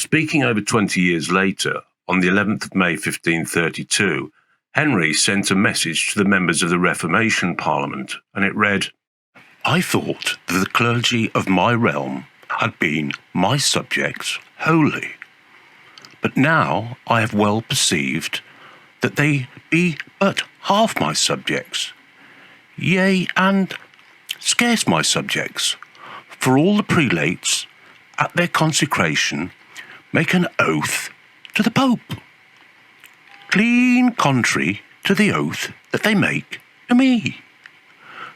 Speaking over 20 years later, on the 11th of May 1532, Henry sent a message to the members of the Reformation Parliament, and it read, "I thought that the clergy of my realm had been my subjects wholly, but now I have well perceived that they be but half my subjects, yea, and scarce my subjects, for all the prelates, at their consecration, make an oath to the Pope, clean contrary to the oath that they make to me,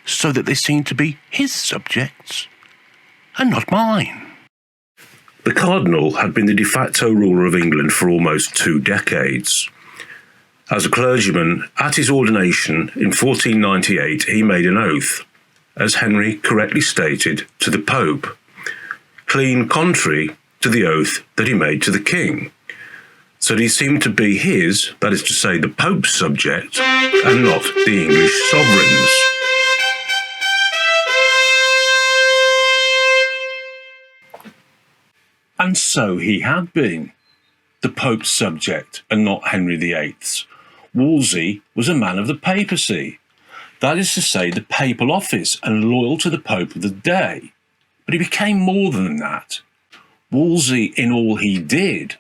so that they seem to be his subjects, and not mine." The Cardinal had been the de facto ruler of England for almost 2 decades. As a clergyman, at his ordination in 1498, he made an oath, as Henry correctly stated, to the Pope, clean contrary to the oath that he made to the King, so that he seemed to be his, that is to say, the Pope's subject, and not the English sovereigns. And so he had been, the Pope's subject, and not Henry VIII's. Wolsey was a man of the Papacy, that is to say, the papal office, and loyal to the Pope of the day. But he became more than that. Wolsey, in all he did,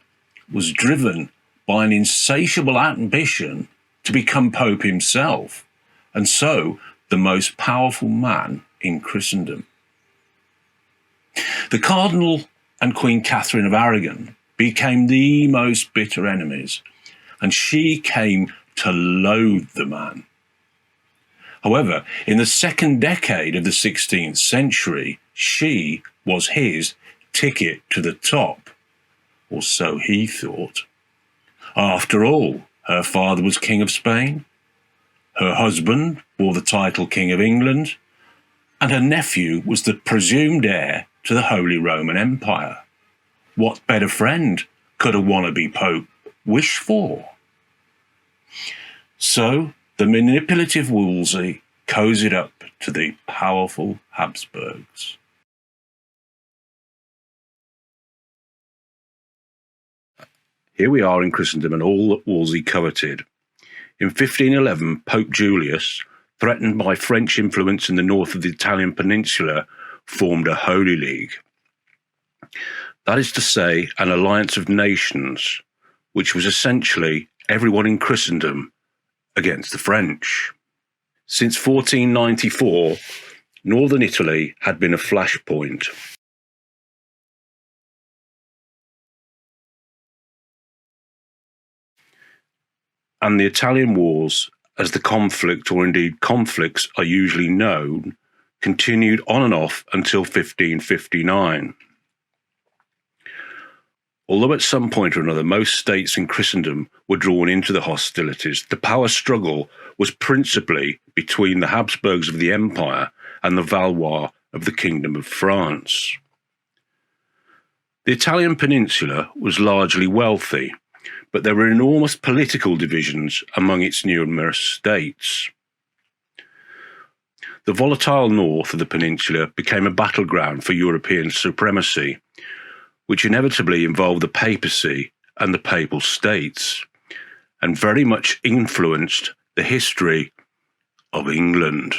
was driven by an insatiable ambition to become Pope himself, and so the most powerful man in Christendom. The Cardinal and Queen Catherine of Aragon became the most bitter enemies, and she came to loathe the man. However, in the second decade of the 16th century, she was his ticket to the top, or so he thought. After all, her father was King of Spain, her husband bore the title King of England, and her nephew was the presumed heir to the Holy Roman Empire. What better friend could a wannabe pope wish for? So the manipulative Wolsey cozied up to the powerful Habsburgs. Here we are in Christendom and all that Wolsey coveted. In 1511, Pope Julius, threatened by French influence in the north of the Italian peninsula, formed a Holy League. That is to say, an alliance of nations, which was essentially everyone in Christendom against the French. Since 1494, northern Italy had been a flashpoint. And the Italian wars, as the conflict, or indeed conflicts, are usually known, continued on and off until 1559. Although at some point or another most states in Christendom were drawn into the hostilities, the power struggle was principally between the Habsburgs of the Empire and the Valois of the Kingdom of France. The Italian peninsula was largely wealthy, but there were enormous political divisions among its numerous states. The volatile north of the peninsula became a battleground for European supremacy, which inevitably involved the Papacy and the Papal States, and very much influenced the history of England.